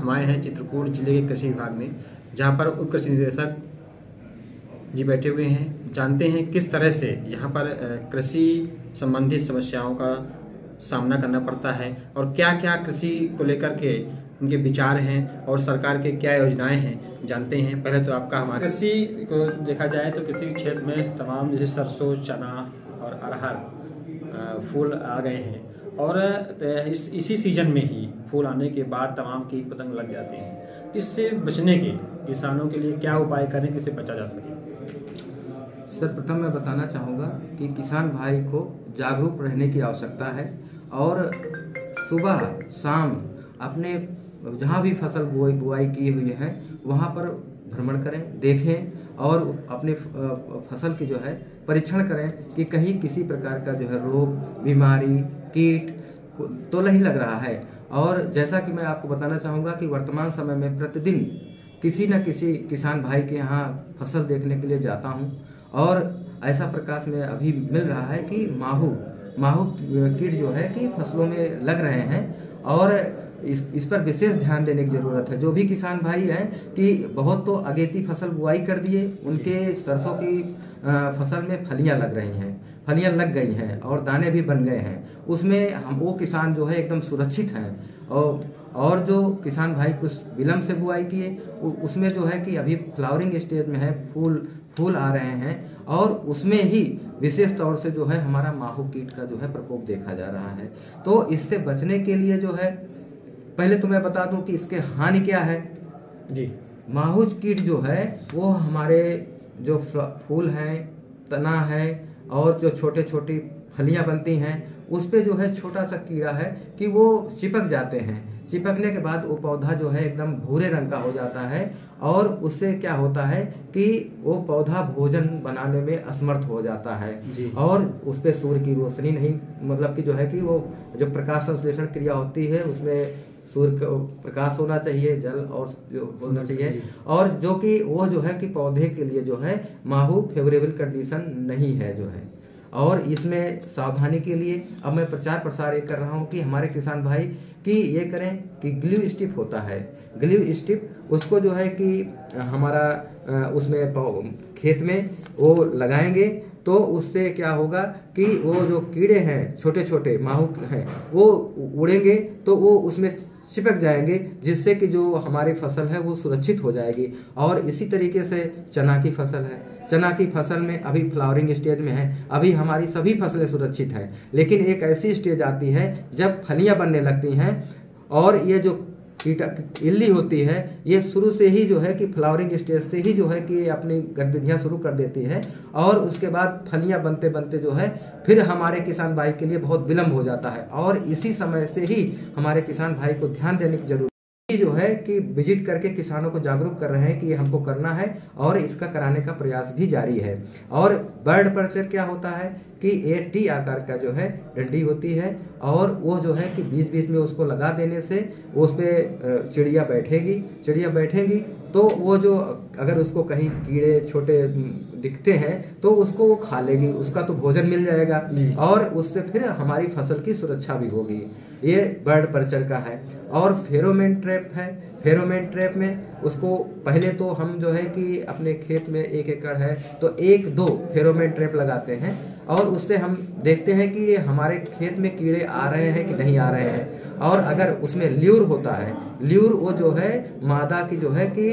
हम आए हैं चित्रकूट जिले के कृषि विभाग में, जहां पर उप कृषि निदेशक जी बैठे हुए हैं। जानते हैं किस तरह से यहाँ पर कृषि संबंधित समस्याओं का सामना करना पड़ता है और क्या क्या कृषि को लेकर के उनके विचार हैं और सरकार के क्या योजनाएं हैं, जानते हैं। पहले तो आपका हमारे कृषि को देखा जाए तो कृषि क्षेत्र में तमाम जैसे सरसों, चना और अरहर फूल आ गए हैं और इसी सीजन में ही फूल आने के बाद तमाम कीट पतंग लग जाते हैं। इससे बचने के किसानों के लिए क्या उपाय करें कि इससे बचा जा सके? सर्वप्रथम मैं बताना चाहूँगा कि किसान भाई को जागरूक रहने की आवश्यकता है और सुबह शाम अपने जहाँ भी फसल बुआई की हुई है वहाँ पर भ्रमण करें, देखें और अपने फसल की जो है परीक्षण करें कि कहीं किसी प्रकार का जो है रोग, बीमारी, कीट तो नहीं लग रहा है। और जैसा कि मैं आपको बताना चाहूँगा कि वर्तमान समय में प्रतिदिन किसी न किसी किसान भाई के यहाँ फसल देखने के लिए जाता हूँ और ऐसा प्रकाश में अभी मिल रहा है कि माहू कीट जो है कि फसलों में लग रहे हैं और इस पर विशेष ध्यान देने की ज़रूरत है। जो भी किसान भाई हैं कि बहुत तो अगेती फसल बुआई कर दिए, उनके सरसों की फसल में फलियां लग रही हैं, फलियां लग गई हैं और दाने भी बन गए हैं, उसमें हम वो किसान जो है एकदम सुरक्षित हैं। और जो किसान भाई कुछ विलम्ब से बुआई किए उसमें जो है कि अभी फ्लावरिंग स्टेज में है, फूल आ रहे हैं और उसमें ही विशेष तौर से जो है हमारा माहू कीट का जो है प्रकोप देखा जा रहा है। तो इससे बचने के लिए जो है पहले तो मैं बता दूं कि इसके हानि क्या है जी। माहू कीट जो है वो हमारे जो फूल हैं, तना है और जो छोटे छोटी फलियां बनती हैं उस पे जो है छोटा सा कीड़ा है कि वो चिपक जाते हैं। चिपकने के बाद वो पौधा जो है एकदम भूरे रंग का हो जाता है और उससे क्या होता है कि वो पौधा भोजन बनाने में असमर्थ हो जाता है और उस पे सूर्य की रोशनी नहीं, मतलब कि जो है कि वो जो प्रकाश संश्लेषण क्रिया होती है उसमें सूर्य का प्रकाश होना चाहिए, जल और जो होना चाहिए और जो कि वो जो है कि पौधे के लिए जो है माहू फेवरेबल कंडीशन नहीं है जो है। और इसमें सावधानी के लिए अब मैं प्रचार प्रसार ये कर रहा हूँ कि हमारे किसान भाई कि ये करें कि ग्लू स्टिप होता है, ग्लू स्टिप उसको जो है कि हमारा उसमें खेत में वो लगाएंगे तो उससे क्या होगा कि वो जो कीड़े हैं छोटे छोटे माहू हैं वो उड़ेंगे तो वो उसमें चिपक जाएंगे, जिससे कि जो हमारी फसल है वो सुरक्षित हो जाएगी। और इसी तरीके से चना की फसल है, चना की फसल में अभी फ्लावरिंग स्टेज में है, अभी हमारी सभी फसलें सुरक्षित हैं, लेकिन एक ऐसी स्टेज आती है जब फलियां बनने लगती हैं और ये जो इल्ली होती है ये शुरू से ही जो है कि फ्लावरिंग स्टेज से ही जो है कि अपनी गतिविधियां शुरू कर देती है और उसके बाद फलियां बनते बनते जो है फिर हमारे किसान भाई के लिए बहुत विलम्ब हो जाता है। और इसी समय से ही हमारे किसान भाई को ध्यान देने की जरूरत जो है कि विजिट करके किसानों को जागरूक कर रहे हैं कि ये हमको करना है और इसका कराने का प्रयास भी जारी है। और बर्ड पर्चर क्या होता है कि ये टी आकार का जो है डंडी होती है और वो जो है कि बीच बीच में उसको लगा देने से उस पर चिड़िया बैठेगी तो वो जो अगर उसको कहीं कीड़े छोटे दिखते हैं तो उसको वो खा लेगी, उसका तो भोजन मिल जाएगा और उससे फिर हमारी फसल की सुरक्षा भी होगी। ये बर्ड पर्चर का है। और फेरोमेन ट्रैप है, फेरोमेन ट्रैप में उसको पहले तो हम जो है कि अपने खेत में 1 एकड़ है तो 1-2 फेरोमेन ट्रैप लगाते हैं और उससे हम देखते हैं कि हमारे खेत में कीड़े आ रहे हैं कि नहीं आ रहे हैं। और अगर उसमें ल्यूर होता है, ल्यूर वो जो है मादा की जो है कि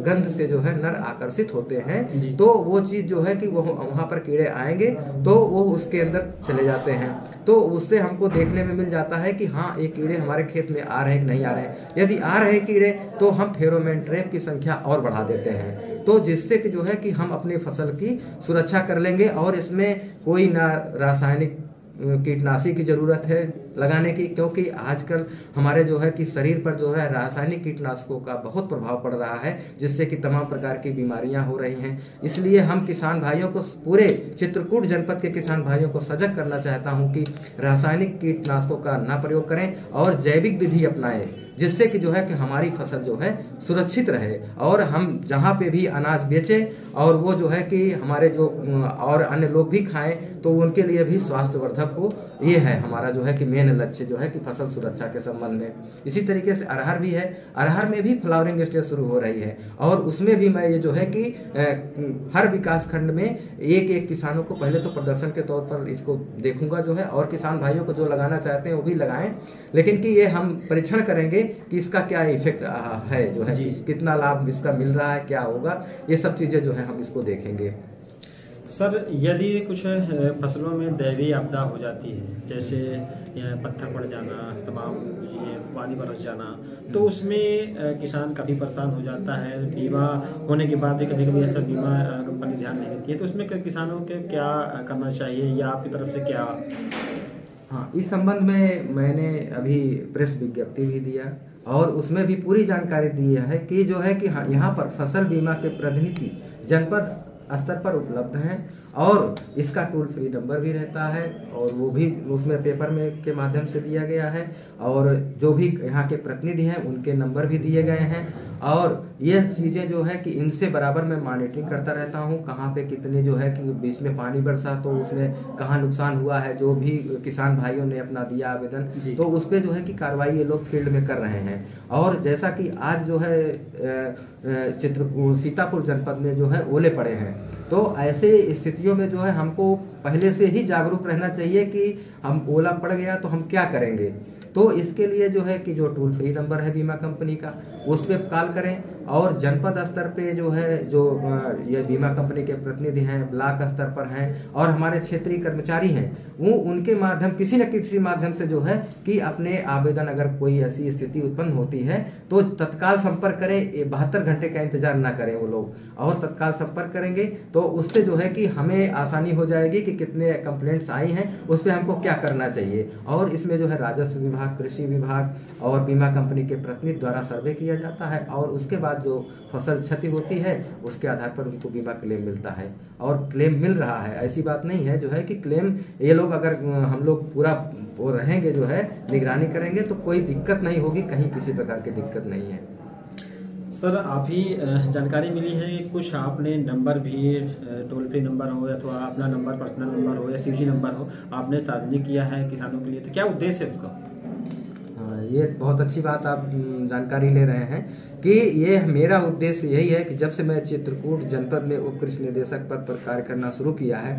गंध से जो है नर आकर्षित होते हैं तो वो चीज़ जो है कि वो वहाँ पर कीड़े आएंगे तो वो उसके अंदर चले जाते हैं, तो उससे हमको देखने में मिल जाता है कि हाँ ये कीड़े हमारे खेत में आ रहे हैं कि नहीं आ रहे हैं। यदि आ रहे हैं कीड़े तो हम फेरोमेन ट्रैप की संख्या और बढ़ा देते हैं, तो जिससे कि जो है कि हम अपनी फसल की सुरक्षा कर लेंगे और इसमें कोई ना रासायनिक कीटनाशी की ज़रूरत है लगाने की, क्योंकि आजकल हमारे जो है कि शरीर पर जो है रासायनिक कीटनाशकों का बहुत प्रभाव पड़ रहा है, जिससे कि तमाम प्रकार की बीमारियां हो रही हैं। इसलिए हम किसान भाइयों को, पूरे चित्रकूट जनपद के किसान भाइयों को सजग करना चाहता हूं कि रासायनिक कीटनाशकों का ना प्रयोग करें और जैविक विधि अपनाएं, जिससे कि जो है कि हमारी फसल जो है सुरक्षित रहे और हम जहाँ पे भी अनाज बेचें और वो जो है कि हमारे जो और अन्य लोग भी खाएं तो उनके लिए भी स्वास्थ्यवर्धक हो, ये है हमारा जो है कि मेन लक्ष्य जो है कि फसल सुरक्षा के संबंध में। इसी तरीके से अरहर भी है, अरहर में भी फ्लावरिंग स्टेज शुरू हो रही है और उसमें भी मैं ये जो है कि हर विकास खंड में एक एक किसानों को पहले तो प्रदर्शन के तौर पर इसको देखूंगा जो है, और किसान भाइयों को जो लगाना चाहते हैं वो भी लगाएं, लेकिन कि ये हम परीक्षण करेंगे कि इसका क्या इफेक्ट है जो है, कितना लाभ इसका मिल रहा है, क्या होगा, ये सब चीज़ें जो है हम इसको देखेंगे। सर, यदि कुछ फसलों में दैवीय आपदा हो जाती है, जैसे पत्थर पड़ जाना, तमाम ये पानी बरस जाना, तो उसमें किसान काफ़ी परेशान हो जाता है। बीमा होने के बाद भी कभी कभी ऐसा बीमा कंपनी ध्यान नहीं देती है, तो उसमें किसानों के क्या करना चाहिए या आपकी तरफ से क्या? हाँ, इस संबंध में मैंने अभी प्रेस विज्ञप्ति भी दिया और उसमें भी पूरी जानकारी दी है कि जो है कि यहाँ पर फसल बीमा के प्रतिनिधि जनपद स्तर पर उपलब्ध हैं और इसका टोल फ्री नंबर भी रहता है और वो भी उसमें पेपर में के माध्यम से दिया गया है, और जो भी यहाँ के प्रतिनिधि हैं उनके नंबर भी दिए गए हैं। और ये चीज़ें जो है कि इनसे बराबर मैं मॉनिटरिंग करता रहता हूँ, कहाँ पे कितने जो है कि बीच में पानी बरसा तो उसमें कहाँ नुकसान हुआ है, जो भी किसान भाइयों ने अपना दिया आवेदन, तो उस पर जो है कि कार्रवाई ये लोग फील्ड में कर रहे हैं। और जैसा कि आज जो है सीतापुर जनपद में जो है ओले पड़े हैं, तो ऐसे स्थितियों में जो है हमको पहले से ही जागरूक रहना चाहिए कि हम ओला पड़ गया तो हम क्या करेंगे। तो इसके लिए जो है कि जो टोल फ्री नंबर है बीमा कंपनी का, उस पर कॉल करें, और जनपद स्तर पे जो है जो ये बीमा कंपनी के प्रतिनिधि हैं, ब्लॉक स्तर पर हैं और हमारे क्षेत्रीय कर्मचारी हैं, वो उनके माध्यम किसी न किसी माध्यम से जो है कि अपने आवेदन, अगर कोई ऐसी स्थिति उत्पन्न होती है तो तत्काल संपर्क करें, 72 घंटे का इंतजार ना करें वो लोग, और तत्काल संपर्क करेंगे तो उससे जो है कि हमें आसानी हो जाएगी कि कितने कंप्लेंट्स आई हैं, उस पर हमको क्या करना चाहिए। और इसमें जो है राजस्व विभाग, कृषि विभाग और बीमा कंपनी के प्रतिनिधि द्वारा सर्वे किया जाता है, और उसके बाद जो फसल क्षति होती है उसके आधार पर उनको बीमा क्लेम मिलता है, और क्लेम मिल रहा है। ऐसी बात नहीं है जो है कि क्लेम ये लोग अगर हम लोग पूरा वो रहेंगे जो है निगरानी करेंगे तो कोई दिक्कत नहीं होगी, कहीं किसी प्रकार की दिक्कत नहीं है। सर, आप ही जानकारी मिली है कि कुछ आपने नंबर भी, टोल फ्री नंबर हो अथवा अपना नंबर, पर्सनल नंबर हो या सीजी नंबर हो, आपने सार्वजनिक किया है किसानों के लिए, तो क्या उद्देश्य है उसका? हाँ, ये बहुत अच्छी बात आप जानकारी ले रहे हैं कि ये मेरा उद्देश्य यही है कि जब से मैं चित्रकूट जनपद में उप कृषि निदेशक पद पर कार्य करना शुरू किया है,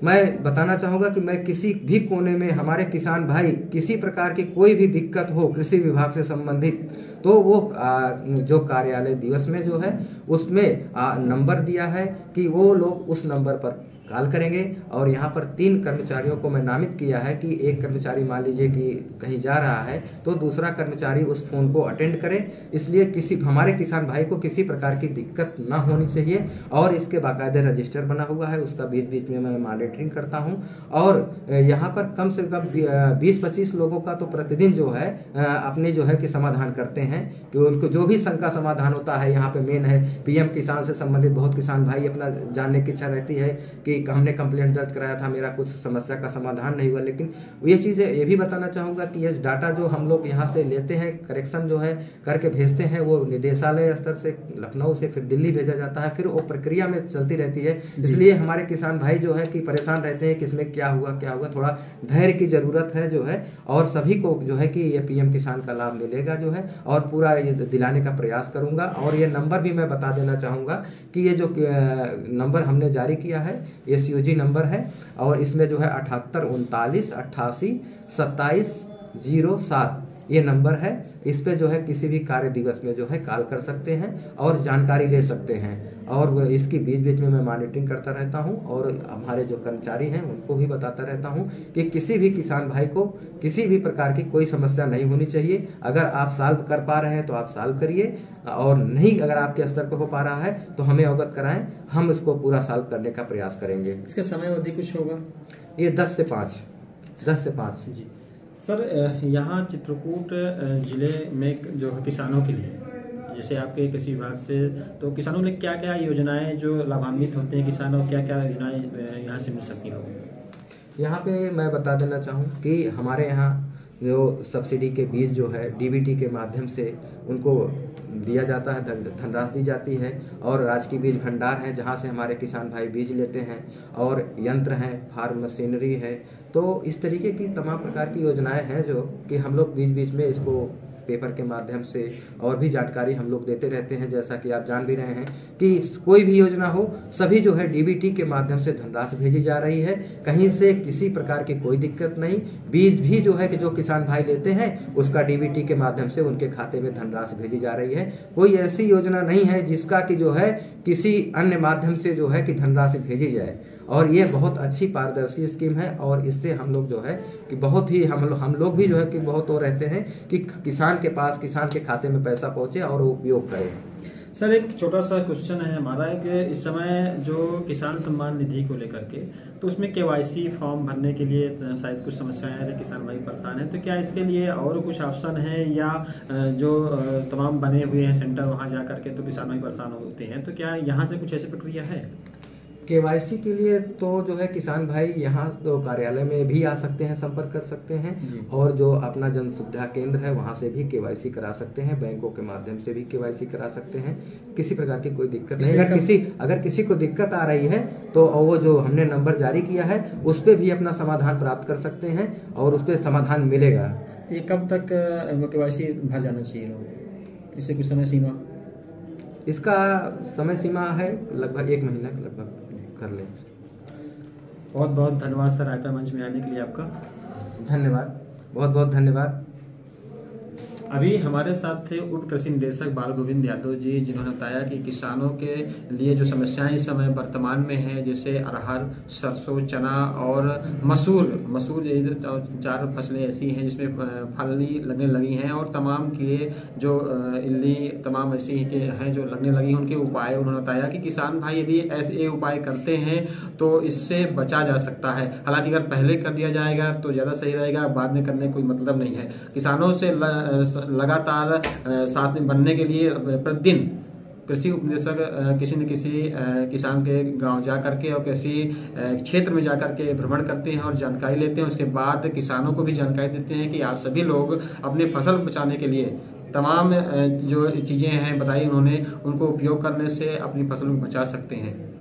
मैं बताना चाहूँगा कि मैं किसी भी कोने में हमारे किसान भाई किसी प्रकार की कोई भी दिक्कत हो कृषि विभाग से संबंधित, तो वो जो कार्यालय दिवस में जो है उसमें नंबर दिया है कि वो लोग उस नंबर पर कॉल करेंगे। और यहाँ पर 3 कर्मचारियों को मैं नामित किया है कि एक कर्मचारी मान लीजिए कि कहीं जा रहा है तो दूसरा कर्मचारी उस फोन को अटेंड करे, इसलिए किसी हमारे किसान भाई को किसी प्रकार की दिक्कत ना होनी चाहिए। और इसके बाकायदे रजिस्टर बना हुआ है, उसका बीच बीच में मैं मॉनिटरिंग करता हूँ। और यहाँ पर कम से कम 20-25 लोगों का तो प्रतिदिन जो है अपने जो है कि समाधान करते हैं, कि उनको जो भी शंका समाधान होता है। यहाँ पे मेन है PM किसान से संबंधित बहुत किसान भाई अपना जानने की इच्छा रहती है कि हमने कंप्लेंट दर्ज कराया था, मेरा कुछ समस्या का समाधान नहीं हुआ। लेकिन ये चीज़ें ये भी बताना चाहूँगा कि ये डाटा जो हम लोग यहाँ से लेते हैं, करेक्शन जो है करके भेजते हैं, वो निदेशालय स्तर से लखनऊ से फिर दिल्ली भेजा जाता है, फिर वो प्रक्रिया में चलती रहती है। इसलिए हमारे किसान भाई जो है कि परेशान रहते हैं कि इसमें क्या हुआ, थोड़ा धैर्य की ज़रूरत है जो है, और सभी को जो है कि ये PM किसान का लाभ मिलेगा जो है, और पूरा ये दिलाने का प्रयास करूँगा। और ये नंबर भी मैं बता देना चाहूँगा कि ये जो नंबर हमने जारी किया है ये COG नंबर है, और इसमें जो है 78 39 88 27 07 ये नंबर है। इस पे जो है किसी भी कार्य दिवस में जो है कॉल कर सकते हैं और जानकारी ले सकते हैं। और इसकी बीच बीच में मैं मॉनिटरिंग करता रहता हूं, और हमारे जो कर्मचारी हैं उनको भी बताता रहता हूं कि किसी भी किसान भाई को किसी भी प्रकार की कोई समस्या नहीं होनी चाहिए। अगर आप सॉल्व कर पा रहे हैं तो आप सॉल्व करिए, और नहीं अगर आपके स्तर पर हो पा रहा है तो हमें अवगत कराएं, हम इसको पूरा सॉल्व करने का प्रयास करेंगे। इसका समय अवधि कुछ होगा? ये 10 से 5 जी सर, यहाँ चित्रकूट जिले में जो किसानों के लिए, जैसे आपके कृषि विभाग से, तो किसानों के लिए क्या क्या योजनाएं जो लाभान्वित होते हैं किसान, और क्या क्या योजनाएं यहाँ से मिल सकती हो? यहाँ पे मैं बता देना चाहूँ कि हमारे यहाँ जो सब्सिडी के बीज जो है DBT के माध्यम से उनको दिया जाता है, धनराशि दी जाती है। और राजकीय बीज भंडार है जहाँ से हमारे किसान भाई बीज लेते हैं, और यंत्र हैं, फार्म मशीनरी है। तो इस तरीके की तमाम प्रकार की योजनाएं हैं जो कि हम लोग बीच बीच में इसको पेपर के माध्यम से और भी जानकारी हम लोग देते रहते हैं। जैसा कि आप जान भी रहे हैं कि कोई भी योजना हो, सभी जो है डीबीटी के माध्यम से धनराशि भेजी जा रही है। कहीं से किसी प्रकार की कोई दिक्कत नहीं। बीज भी जो है कि जो किसान भाई लेते हैं उसका डीबीटी के माध्यम से उनके खाते में धनराशि भेजी जा रही है। कोई ऐसी योजना नहीं है जिसका कि जो है किसी अन्य माध्यम से जो है कि धनराशि भेजी जाए। और ये बहुत अच्छी पारदर्शी स्कीम है, और इससे हम लोग जो है कि बहुत ही हम लोग भी जो है कि बहुत वो रहते हैं कि किसान के पास, किसान के खाते में पैसा पहुंचे और वो उपयोग करें। सर, एक छोटा सा क्वेश्चन है हमारा कि इस समय जो किसान सम्मान निधि को लेकर के, तो उसमें केवाईसी फॉर्म भरने के लिए शायद कुछ समस्याएं आ रही, किसान भाई परेशान हैं। तो क्या इसके लिए और कुछ ऑप्शन है, या जो तमाम बने हुए हैं सेंटर वहां जा करके तो किसान भाई परेशान होते हैं, तो क्या यहाँ से कुछ ऐसी प्रक्रिया है? केवाईसी के लिए तो जो है किसान भाई यहाँ तो कार्यालय में भी आ सकते हैं, संपर्क कर सकते हैं, और जो अपना जन सुविधा केंद्र है वहाँ से भी केवाईसी करा सकते हैं, बैंकों के माध्यम से भी केवाईसी करा सकते हैं। किसी प्रकार की कोई दिक्कत नहीं। अगर किसी को दिक्कत आ रही है तो वो जो हमने नंबर जारी किया है उस पर भी अपना समाधान प्राप्त कर सकते हैं और उस पर समाधान मिलेगा। ये कब तक केवाईसी भर जाना चाहिए लोग, इससे कुछ समय सीमा? इसका समय सीमा है लगभग 1 महीना के लगभग कर ले। बहुत बहुत धन्यवाद सर आइपा मंच में आने के लिए आपका। धन्यवाद, बहुत बहुत धन्यवाद। अभी हमारे साथ थे उप कृषि निदेशक बाल गोविंद यादव जी, जिन्होंने बताया कि किसानों के लिए जो समस्याएं इस समय वर्तमान में हैं, जैसे अरहर, सरसों, चना और मसूर ये 4 फसलें ऐसी हैं जिसमें फली लगने लगी हैं, और तमाम कीड़े जो इल्ली तमाम ऐसी हैं जो लगने लगी हैं, उनके उपाय उन्होंने बताया कि किसान भाई यदि ऐसे उपाय करते हैं तो इससे बचा जा सकता है। हालांकि अगर पहले कर दिया जाएगा तो ज़्यादा सही रहेगा, बाद में करने कोई मतलब नहीं है। किसानों से लगातार साथ में बनने के लिए प्रतिदिन कृषि उपनिदेशक किसी न किसी किसान के गांव जा करके और किसी क्षेत्र में जा करके भ्रमण करते हैं और जानकारी लेते हैं। उसके बाद किसानों को भी जानकारी देते हैं कि आप सभी लोग अपने फसल बचाने के लिए तमाम जो चीज़ें हैं बताई उन्होंने, उनको उपयोग करने से अपनी फसल को बचा सकते हैं।